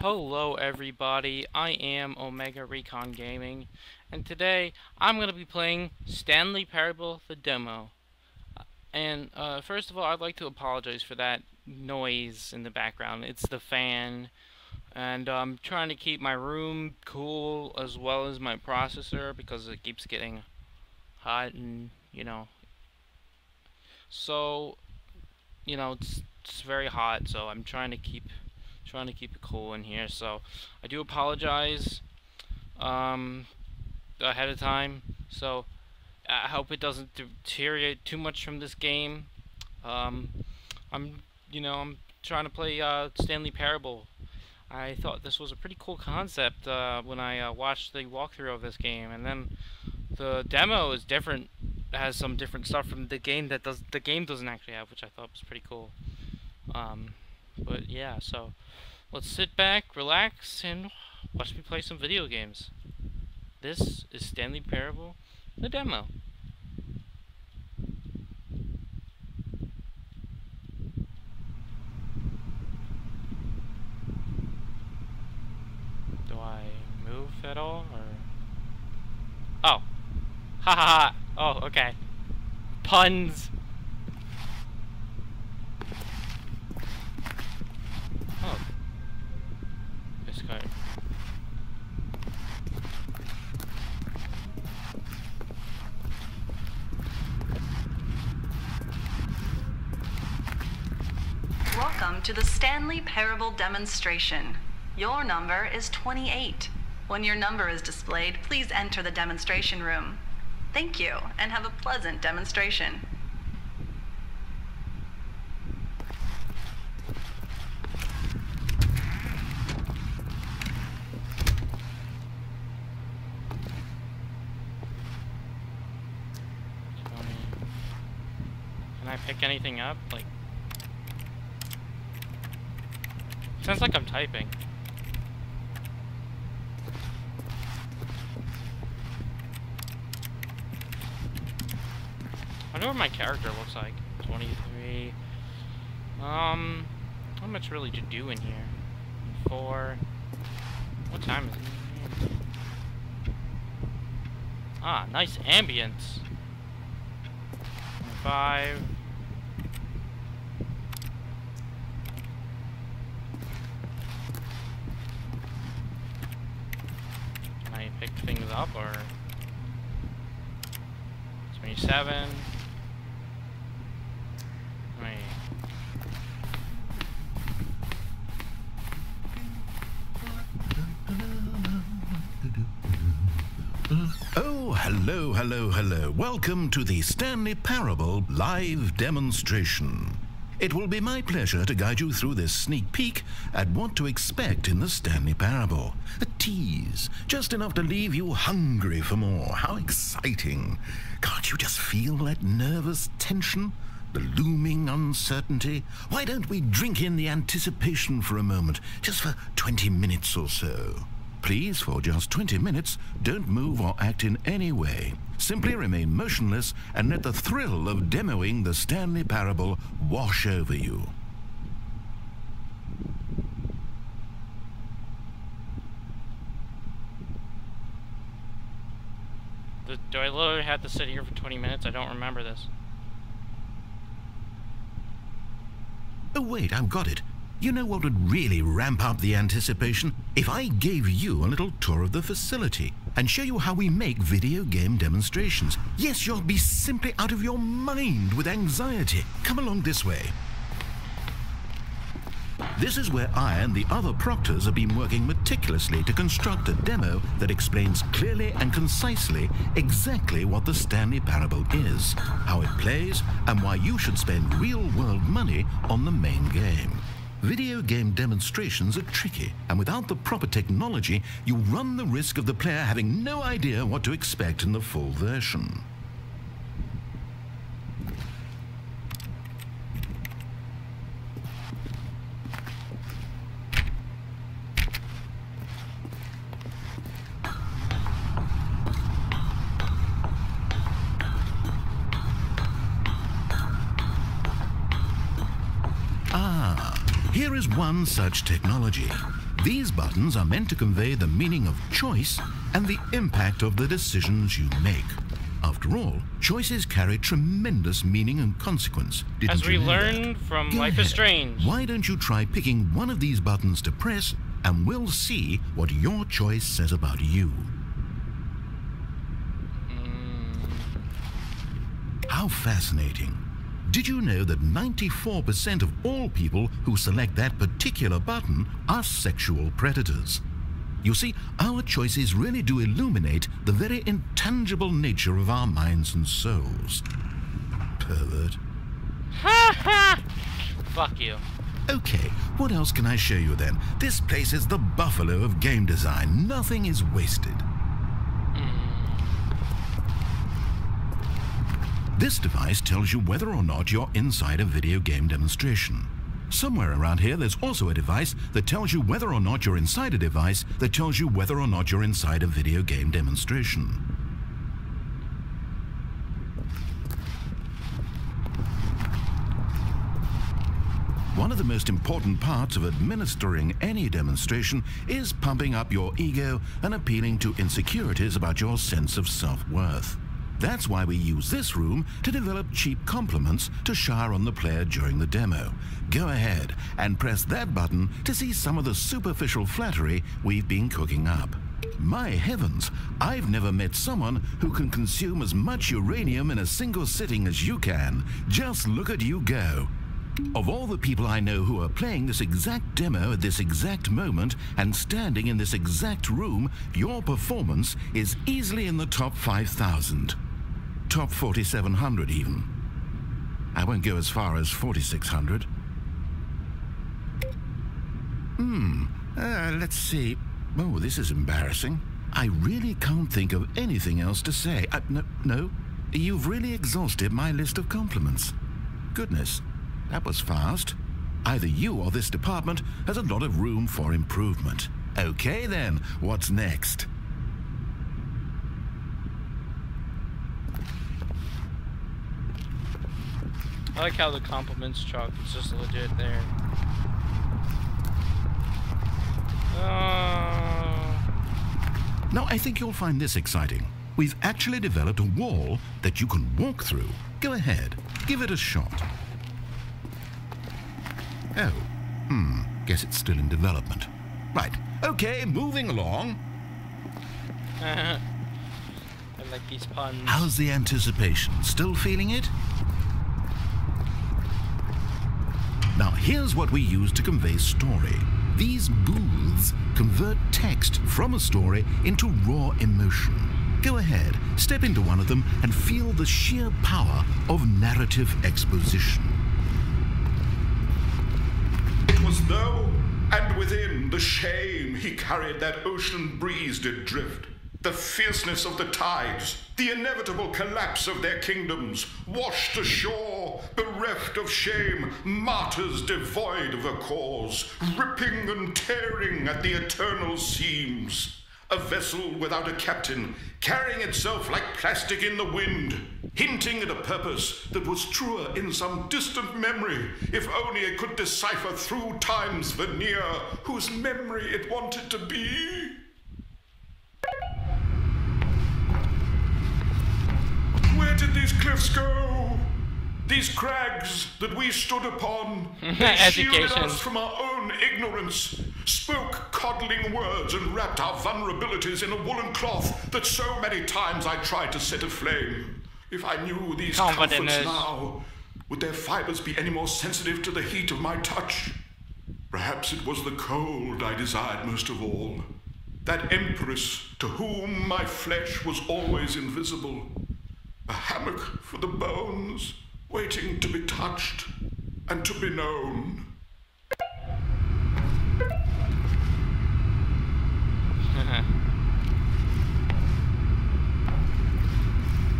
Hello everybody, I am Omega Recon Gaming, and today I'm going to be playing Stanley Parable the demo. And first of all, I'd like to apologize for that noise in the background. It's the fan, and I'm trying to keep my room cool as well as my processor because it keeps getting hot and, so, it's very hot, so I'm trying to keep it cool in here. So I do apologize ahead of time. So I hope it doesn't deteriorate too much from this game. I'm trying to play Stanley Parable. I thought this was a pretty cool concept when I watched the walkthrough of this game, and then the demo is different. It has some different stuff from the game that the game doesn't actually have, which I thought was pretty cool. But yeah, so let's sit back, relax, and watch me play some video games. This is Stanley Parable, the demo. Do I move at all, or? Oh. Ha ha ha. Oh, okay. Puns. Oh. This guy. Welcome to the Stanley Parable demonstration. Your number is 28. When your number is displayed, please enter the demonstration room. Thank you, and have a pleasant demonstration. Can I pick anything up? Like, sounds like I'm typing. I wonder what my character looks like. 23. How much really to do in here? 4. What time is it? Ah, nice ambience. 5. Can I pick things up, or 27? Wait. Oh, hello. Welcome to the Stanley Parable live demonstration. It will be my pleasure to guide you through this sneak peek at what to expect in the Stanley Parable. A tease, just enough to leave you hungry for more. How exciting. Can't you just feel that nervous tension? The looming uncertainty? Why don't we drink in the anticipation for a moment, just for 20 minutes or so? Please, for just 20 minutes, don't move or act in any way. Simply remain motionless and let the thrill of demoing the Stanley Parable wash over you. Do I literally have to sit here for 20 minutes? I don't remember this. Oh wait, I've got it. You know what would really ramp up the anticipation? If I gave you a little tour of the facility and show you how we make video game demonstrations. Yes, you'll be simply out of your mind with anxiety. Come along this way. This is where I and the other proctors have been working meticulously to construct a demo that explains clearly and concisely exactly what the Stanley Parable is, how it plays, and why you should spend real-world money on the main game. Video game demonstrations are tricky, and without the proper technology, you run the risk of the player having no idea what to expect in the full version. Here is one such technology. These buttons are meant to convey the meaning of choice and the impact of the decisions you make. After all, choices carry tremendous meaning and consequence. As we you know learned that? from Go Life ahead. is Strange. Why don't you try picking one of these buttons to press, and we'll see what your choice says about you. How fascinating. Did you know that 94% of all people who select that particular button are sexual predators? You see, our choices really do illuminate the very intangible nature of our minds and souls. Pervert. Ha ha! Fuck you. Okay, what else can I show you then? This place is the buffalo of game design. Nothing is wasted. This device tells you whether or not you're inside a video game demonstration. Somewhere around here, there's also a device that tells you whether or not you're inside a device that tells you whether or not you're inside a video game demonstration. One of the most important parts of administering any demonstration is pumping up your ego and appealing to insecurities about your sense of self-worth. That's why we use this room to develop cheap compliments to shower on the player during the demo. Go ahead and press that button to see some of the superficial flattery we've been cooking up. My heavens, I've never met someone who can consume as much uranium in a single sitting as you can. Just look at you go. Of all the people I know who are playing this exact demo at this exact moment and standing in this exact room, your performance is easily in the top 5,000. Top 4,700 even. I won't go as far as 4,600. Let's see. Oh, this is embarrassing. I really can't think of anything else to say. No, you've really exhausted my list of compliments. Goodness. That was fast. Either you or this department has a lot of room for improvement. Okay then, what's next? I like how the compliments truck is just legit there. Now I think you'll find this exciting. We've actually developed a wall that you can walk through. Go ahead, give it a shot. Oh, guess it's still in development. Right, okay, moving along. I like these puns. How's the anticipation? Still feeling it? Now, here's what we use to convey story. These booths convert text from a story into raw emotion. Go ahead, step into one of them and feel the sheer power of narrative exposition. It was though, and within the shame he carried that ocean breeze did drift. The fierceness of the tides, the inevitable collapse of their kingdoms, washed ashore, bereft of shame, martyrs devoid of a cause, ripping and tearing at the eternal seams. A vessel without a captain, carrying itself like plastic in the wind, hinting at a purpose that was truer in some distant memory, if only it could decipher through time's veneer whose memory it wanted to be. Where did these cliffs go? These crags that we stood upon, they shielded us from our own ignorance, spoke coddling words and wrapped our vulnerabilities in a woolen cloth that so many times I tried to set aflame. If I knew these comforts now, would their fibers be any more sensitive to the heat of my touch? Perhaps it was the cold I desired most of all. That empress to whom my flesh was always invisible. A hammock for the bones, waiting to be touched and to be known.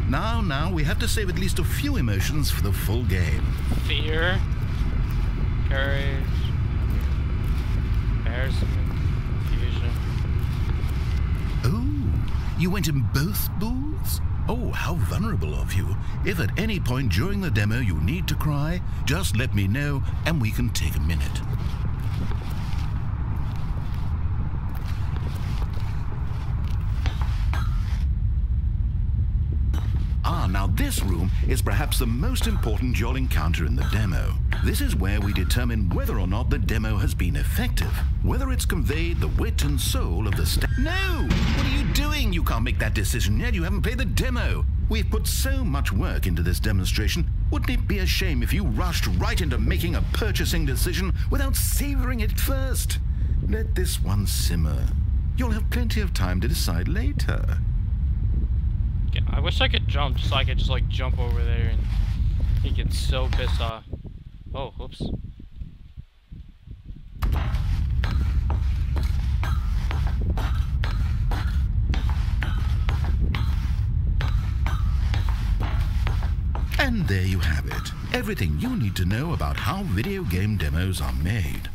Now, we have to save at least a few emotions for the full game. Fear, courage, embarrassment, confusion. Oh, you went in both booths? Oh, how vulnerable of you. If at any point during the demo you need to cry, just let me know and we can take a minute. Now this room is perhaps the most important you'll encounter in the demo. This is where we determine whether or not the demo has been effective, whether it's conveyed the wit and soul of the No! What are you doing? You can't make that decision yet. You haven't played the demo. We've put so much work into this demonstration. Wouldn't it be a shame if you rushed right into making a purchasing decision without savoring it first? Let this one simmer. You'll have plenty of time to decide later. Yeah, I wish I could jump, so I could just like jump over there and he gets so pissed off. Oh, whoops. And there you have it. Everything you need to know about how video game demos are made.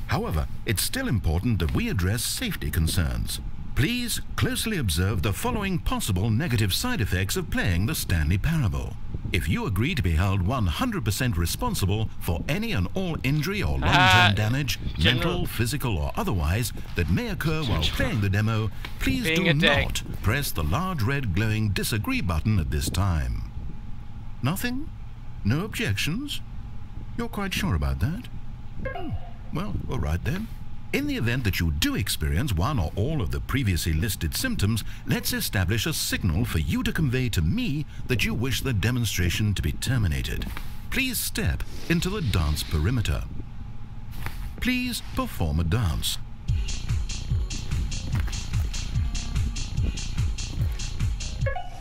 However, it's still important that we address safety concerns. Please closely observe the following possible negative side effects of playing the Stanley Parable. If you agree to be held 100% responsible for any and all injury or long-term damage, mental, physical or otherwise, that may occur while playing the demo, please do not press the large red glowing disagree button at this time. Nothing? No objections? You're quite sure about that? Well, all right then. In the event that you do experience one or all of the previously listed symptoms, let's establish a signal for you to convey to me that you wish the demonstration to be terminated. Please step into the dance perimeter. Please perform a dance.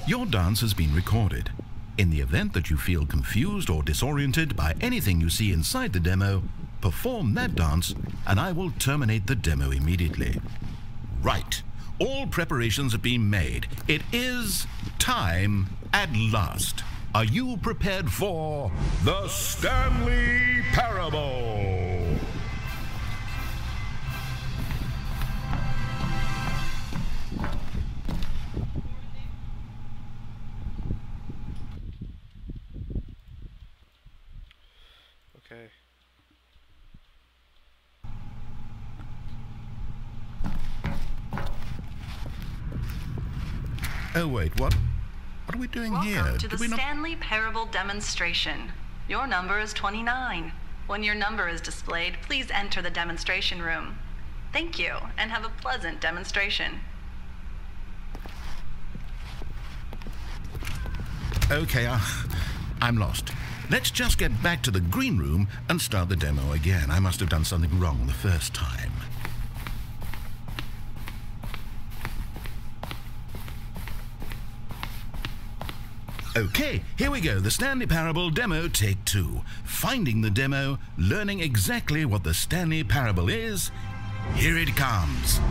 Your dance has been recorded. In the event that you feel confused or disoriented by anything you see inside the demo, perform that dance, and I will terminate the demo immediately. Right. All preparations have been made. It is time at last. Are you prepared for the Stanley Parable? Okay. Oh wait, what are we doing here? Welcome to the Stanley Parable demonstration. Your number is 29. When your number is displayed, please enter the demonstration room. Thank you, and have a pleasant demonstration. Okay, I'm lost. Let's just get back to the green room and start the demo again. I must have done something wrong the first time. Okay, here we go. The Stanley Parable demo, take 2. Finding the demo, learning exactly what the Stanley Parable is. Here it comes.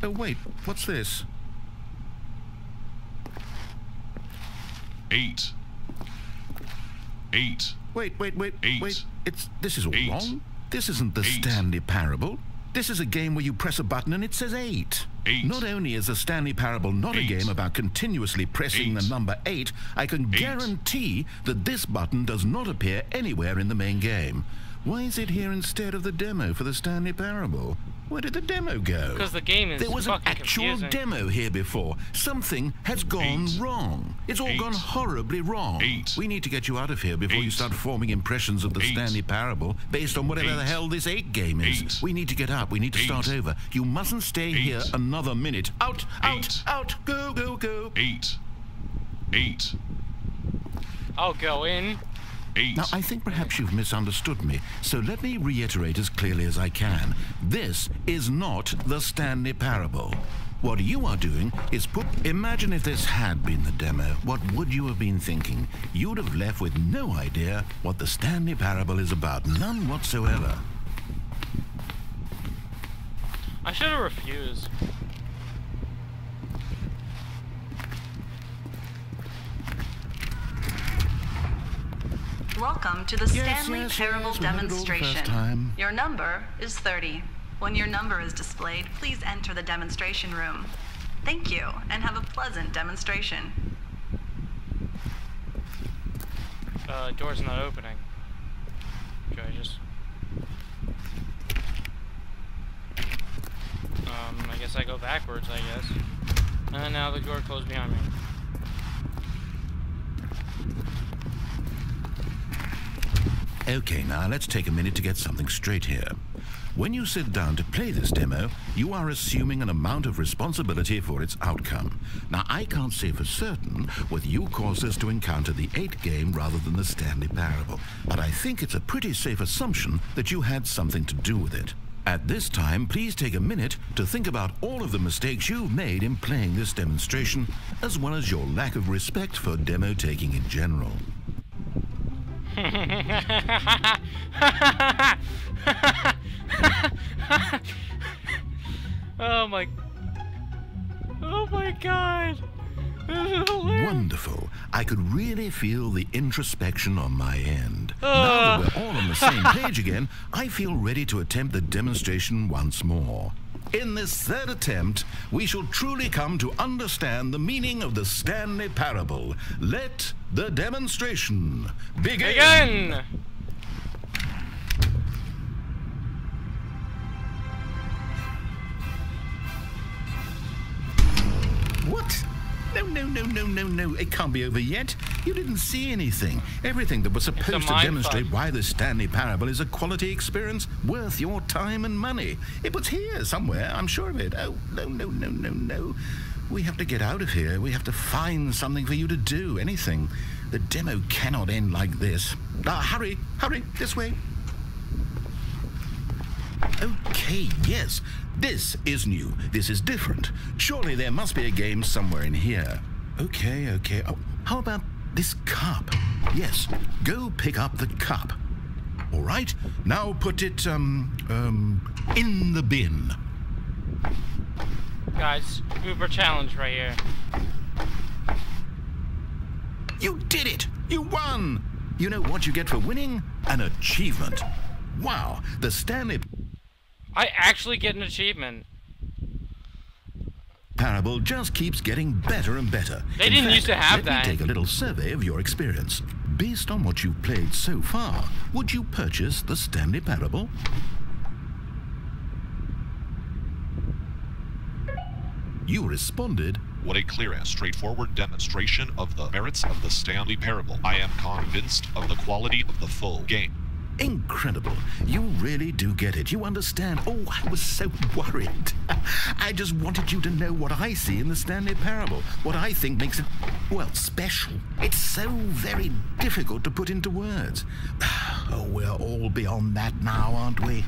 Oh wait, what's this? 8. 8. Wait. 8. This is all 8. wrong. This isn't the 8. Stanley Parable. This is a game where you press a button and it says 8. 8. Not only is the Stanley Parable not 8. a game about continuously pressing 8. the number 8, I can 8. guarantee that this button does not appear anywhere in the main game. Why is it here instead of the demo for the Stanley Parable? Where did the demo go? Because the game is There was an fucking actual confusing. demo here before. Something has gone 8. wrong. It's all 8. gone horribly wrong. 8. We need to get you out of here before you 8. start forming impressions of the 8. Stanley Parable based on whatever 8. the hell this 8 game is. 8. We need to get up. We need to 8. start over. You mustn't stay 8. here another minute. Out, out, 8. out. Go, go, go. 8. 8. I'll go in. 8. Now, I think perhaps you've misunderstood me, so let me reiterate as clearly as I can. This is not the Stanley Parable. What you are doing is Imagine if this had been the demo. What would you have been thinking? You'd have left with no idea what the Stanley Parable is about. None whatsoever. I should have refused. Welcome to the Stanley Parable we heard it all the first demonstration. time. Your number is 30. When your number is displayed, please enter the demonstration room. Thank you, and have a pleasant demonstration. door's not opening. Should I just... I guess I go backwards, I guess. And now the door closed behind me. Okay, now let's take a minute to get something straight here. When you sit down to play this demo, you are assuming an amount of responsibility for its outcome. Now, I can't say for certain whether you caused us to encounter the 8 game rather than the Stanley Parable, but I think it's a pretty safe assumption that you had something to do with it. At this time, please take a minute to think about all of the mistakes you've made in playing this demonstration, as well as your lack of respect for demo taking in general. Oh my god. This is hilarious. Wonderful. I could really feel the introspection on my end. Now that we're all on the same page again, I feel ready to attempt the demonstration once more. In this third attempt, we shall truly come to understand the meaning of the Stanley Parable. Let the demonstration begin! What? No. It can't be over yet. You didn't see anything. Everything that was supposed to demonstrate why the Stanley Parable is a quality experience worth your time and money. It was here somewhere, I'm sure of it. Oh, no. We have to get out of here. We have to find something for you to do, anything. The demo cannot end like this. Hurry, this way. Okay, yes. This is new. This is different. Surely there must be a game somewhere in here. Okay. Oh, how about this cup? Yes, go pick up the cup. All right, now put it, in the bin. Guys, Uber challenge right here. You did it! You won! You know what you get for winning? An achievement. Wow, the Stanley I actually get an achievement. Parable just keeps getting better and better. They didn't used to have that. Let me take a little survey of your experience. Based on what you've played so far, would you purchase the Stanley Parable? You responded, "What a clear and straightforward demonstration of the merits of the Stanley Parable. I am convinced of the quality of the full game." Incredible. You really do get it. You understand. Oh, I was so worried. I just wanted you to know what I see in the Stanley Parable. What I think makes it, well, special. It's so very difficult to put into words. Oh, we're all beyond that now, aren't we?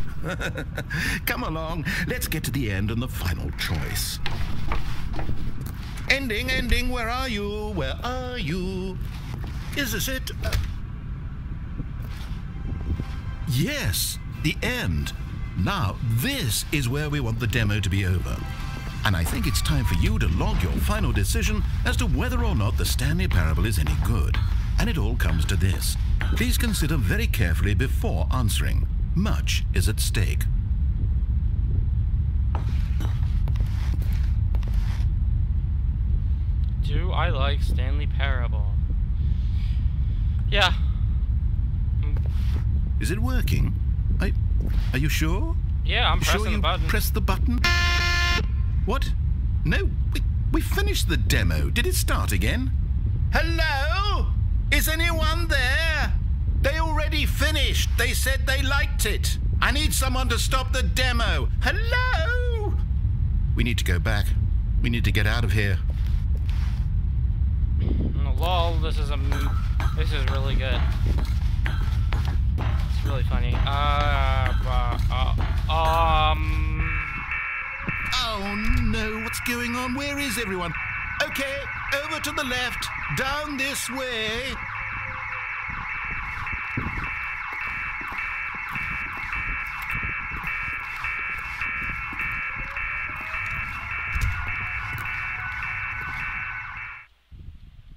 Come along. Let's get to the end and the final choice. Ending. Where are you? Where are you? Is this it? Yes, the end. Now, this is where we want the demo to be over. And I think it's time for you to log your final decision as to whether or not the Stanley Parable is any good. And it all comes to this. Please consider very carefully before answering. Much is at stake. Do I like Stanley Parable? Yeah. Is it working? Are you sure? Yeah, I'm pressing the button. Press the button? What? No, we finished the demo. Did it start again? Hello? Is anyone there? They already finished. They said they liked it. I need someone to stop the demo. Hello? We need to go back. We need to get out of here. Lol, this is really good. It's really funny. Oh no, what's going on? Where is everyone? Okay, over to the left, down this way.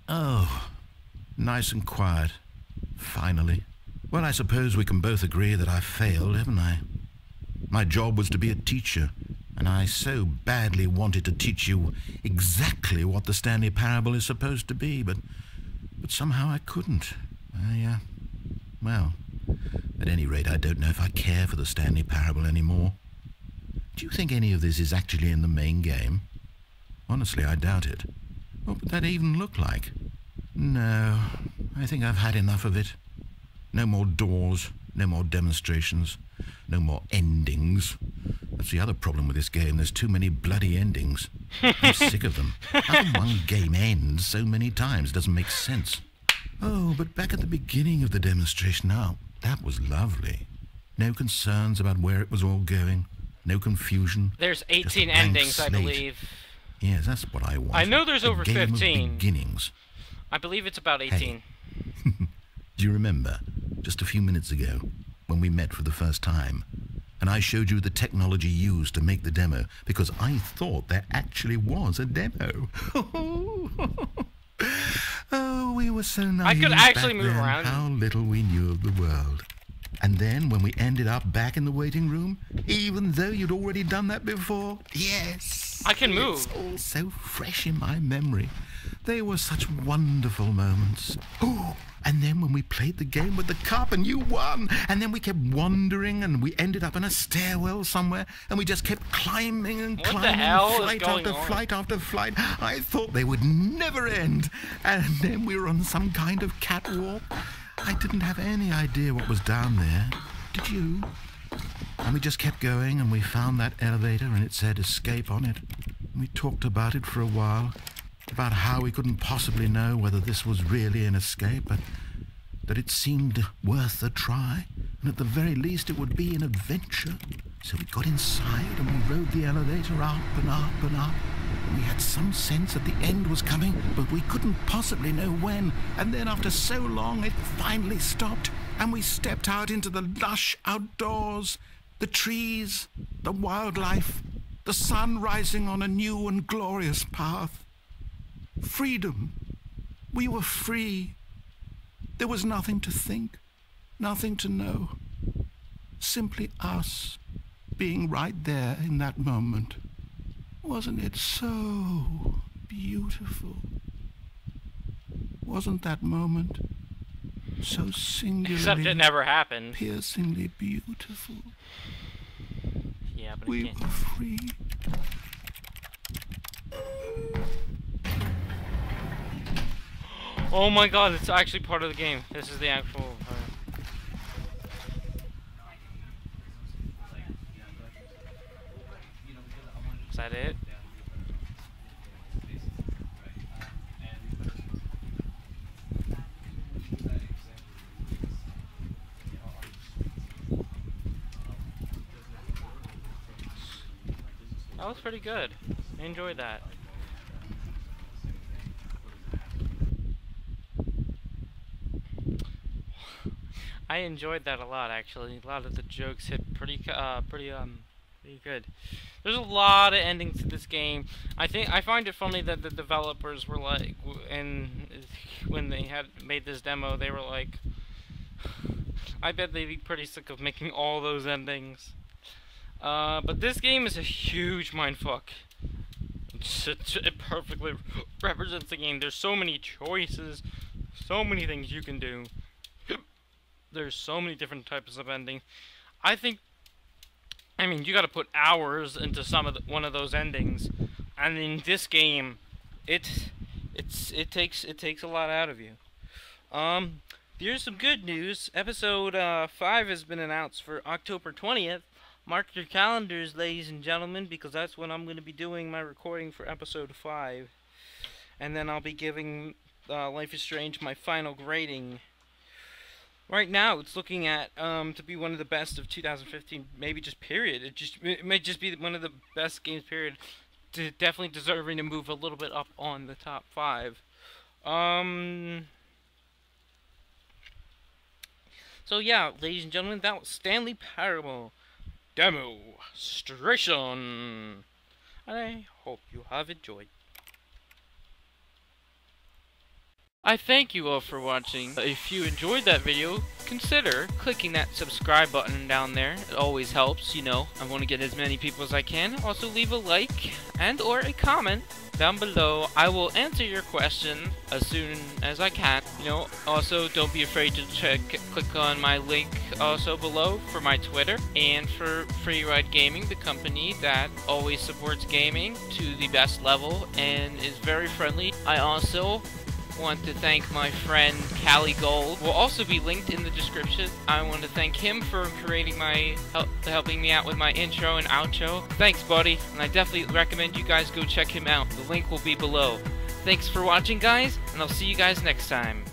Oh, nice and quiet. Finally. Well, I suppose we can both agree that I failed, haven't I? My job was to be a teacher, and I so badly wanted to teach you exactly what the Stanley Parable is supposed to be, but somehow I couldn't. Well, at any rate, I don't know if I care for the Stanley Parable anymore. Do you think any of this is actually in the main game? Honestly, I doubt it. What would that even look like? No, I think I've had enough of it. No more doors, no more demonstrations, no more endings. That's the other problem with this game. There's too many bloody endings. I'm sick of them. How can one game end so many times? Doesn't make sense. Oh, but back at the beginning of the demonstration, now, that was lovely. No concerns about where it was all going. No confusion. There's 18 endings, I believe. Yes, that's what I want. I know there's over 15. Of beginnings. I believe it's about 18. Hey. Do you remember, just a few minutes ago, when we met for the first time, and I showed you the technology used to make the demo, because I thought there actually was a demo. Oh, we were so naive. I could actually back move then. around. How little we knew of the world. And then when we ended up back in the waiting room, even though you'd already done that before, yes, I can move. It's all so fresh in my memory. They were such wonderful moments. Oh, and then when we played the game with the cup and you won, and then we kept wandering and we ended up in a stairwell somewhere, and we just kept climbing and What climbing, the hell flight is going after on? flight after flight. I thought they would never end. And then we were on some kind of catwalk. I didn't have any idea what was down there. Did you? And we just kept going, and we found that elevator, and it said escape on it. And we talked about it for a while, about how we couldn't possibly know whether this was really an escape, but that it seemed worth a try, and at the very least it would be an adventure. So we got inside, and we rode the elevator up and up and up. We had some sense that the end was coming, but we couldn't possibly know when. And then after so long, it finally stopped, and we stepped out into the lush outdoors, the trees, the wildlife, the sun rising on a new and glorious path. Freedom. We were free. There was nothing to think, nothing to know. Simply us being right there in that moment. Wasn't it so beautiful? Wasn't that moment so singularly, Except it never happened. piercingly beautiful? Yeah, but We it were free. Oh my god, it's actually part of the game. This is the actual... Is that it? That was pretty good. I enjoyed that. I enjoyed that a lot, actually. A lot of the jokes hit pretty good. There's a lot of endings to this game. I find it funny that the developers were like, when they had made this demo, they were like, I bet they'd be pretty sick of making all those endings. But this game is a huge mindfuck. It perfectly represents the game. There's so many choices, so many things you can do. There's so many different types of ending. I mean, you got to put hours into one of those endings, and in this game, it takes a lot out of you. Here's some good news. Episode 5 has been announced for October 20th. Mark your calendars, ladies and gentlemen, because that's when I'm going to be doing my recording for episode 5, and then I'll be giving Life is Strange my final grading. Right now, it's looking at to be one of the best of 2015, maybe just period. It may just be one of the best games, period. Definitely deserving to move a little bit up on the top 5. So yeah, ladies and gentlemen, that was Stanley Parable Demonstration. I hope you have enjoyed. I thank you all for watching. If you enjoyed that video, consider clicking that subscribe button down there. It always helps, you know. I want to get as many people as I can. Also leave a like and or a comment down below. I will answer your question as soon as I can. You know, also don't be afraid to click on my link also below for my Twitter and for Freeride Gaming, the company that always supports gaming to the best level and is very friendly. I also want to thank my friend Callie Gold. Will also be linked in the description. I want to thank him for creating helping me out with my intro and outro. Thanks, buddy, and I definitely recommend you guys go check him out. The link will be below. Thanks for watching, guys, and I'll see you guys next time.